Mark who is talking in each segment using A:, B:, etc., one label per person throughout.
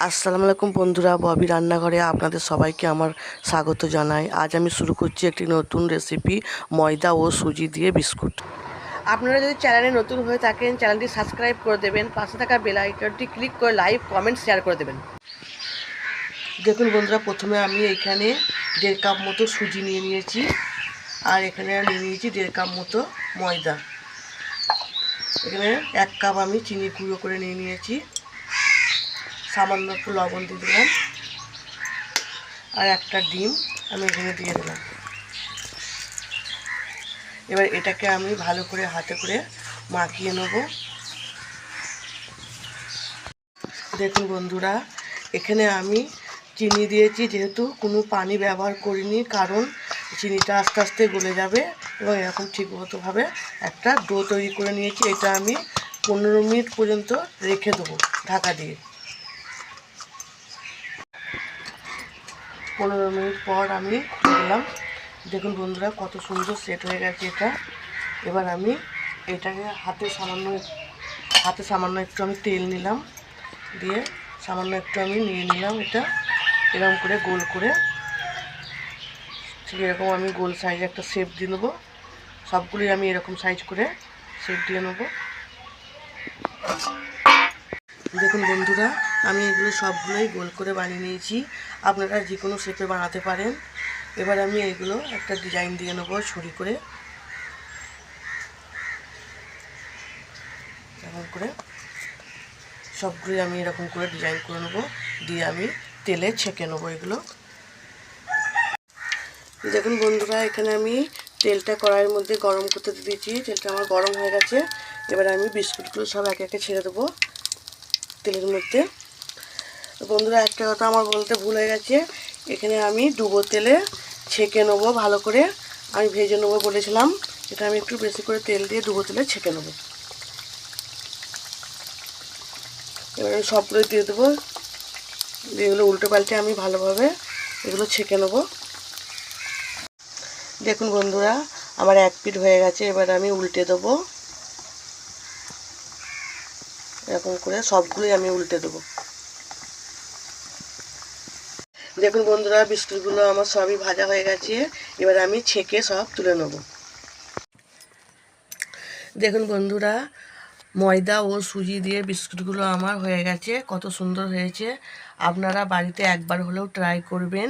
A: আসসালামু আলাইকুম বন্ধুরা, ববি রান্নাঘরে আপনাদের সবাইকে আমার স্বাগত জানাই। আজ আমি শুরু করছি একটি নতুন রেসিপি, ময়দা ও সুজি দিয়ে বিস্কুট। আপনারা যদি চ্যানেলে নতুন হয়ে থাকেন, চ্যানেলটি সাবস্ক্রাইব করে দেবেন, পাশে থাকা বেল আইকনটি ক্লিক করে লাইক, কমেন্ট, শেয়ার করে দেবেন। দেখুন বন্ধুরা, প্রথমে আমি এখানে 1.5 কাপ মতো সুজি নিয়ে নিয়েছি, আর এখানে নিয়ে নিয়েছি 1.5 কাপ মতো ময়দা। এখানে 1 কাপ আমি চিনি গুঁড়ো করে নিয়ে নিয়েছি, সামান্য একটু লবণ দিয়ে দিলাম, আর একটা ডিম আমি এখানে দিয়ে দিলাম। এবার এটাকে আমি ভালো করে হাতে করে মাখিয়ে নেব। দেখুন বন্ধুরা, এখানে আমি চিনি দিয়েছি, যেহেতু কোনো পানি ব্যবহার করিনি, কারণ চিনিটা আস্তে আস্তে গলে যাবে। এবং এরকম ঠিকমতোভাবে একটা ডো তৈরি করে নিয়েছি। এটা আমি 15 মিনিট পর্যন্ত রেখে দেবো ঢাকা দিয়ে। 15 মিনিট পর আমি খুলে দিলাম। দেখুন বন্ধুরা, কত সুন্দর সেট হয়ে গেছে এটা। এবার আমি এটাকে হাতে সামান্য একটু আমি তেল নিলাম, দিয়ে সামান্য একটু আমি নিয়ে নিলাম। এটা এরকম করে গোল করে, ঠিক এরকম আমি গোল সাইজে একটা শেপ দিয়ে নেবো। সবগুলোই আমি এরকম সাইজ করে শেপ দিয়ে নেবো। দেখুন বন্ধুরা, আমি এগুলো সবগুলোই গোল করে বানিয়ে নিয়েছি। আপনারা যে কোনো শেপে বানাতে পারেন। এবার আমি এগুলো একটা ডিজাইন দিয়ে নেবো ছুরি করে, এরকম করে সবগুলোই আমি এরকম করে ডিজাইন করে নেবো, দিয়ে আমি তেলে ছেঁকে নেবো এগুলো। দেখুন বন্ধুরা, এখানে আমি তেলটা কড়াইয়ের মধ্যে গরম করতে দিয়েছি। তেলটা আমার গরম হয়ে গেছে। এবার আমি বিস্কুটগুলো সব একে একে ছেড়ে দেবো তেলের মধ্যে। বন্ধুরা, একটা কথা আমার বলতে ভুল হয়ে গেছে, এখানে আমি ডুবো তেলে ছেঁকে নেবো ভালো করে। আমি ভেজে নেবো বলেছিলাম, এটা আমি একটু বেশি করে তেল দিয়ে ডুবো তেলে ছেঁকে নেবো। এবার আমি সবগুলো দিয়ে দেবো, এগুলো উল্টো পাল্টে আমি ভালোভাবে এগুলো ছেঁকে নেবো। দেখুন বন্ধুরা, আমার এক পিঠ হয়ে গেছে। এবার আমি উল্টে দেবো, এরকম করে সবগুলোই আমি উল্টে দেবো। দেখুন বন্ধুরা, বিস্কুটগুলো আমার সবই ভাজা হয়ে গেছে। এবার আমি ছেঁকে সব তুলে নেব। দেখুন বন্ধুরা, ময়দা ও সুজি দিয়ে বিস্কুটগুলো আমার হয়ে গেছে। কত সুন্দর হয়েছে। আপনারা বাড়িতে একবার হলেও ট্রাই করবেন।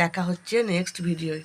A: দেখা হচ্ছে নেক্সট ভিডিওয়।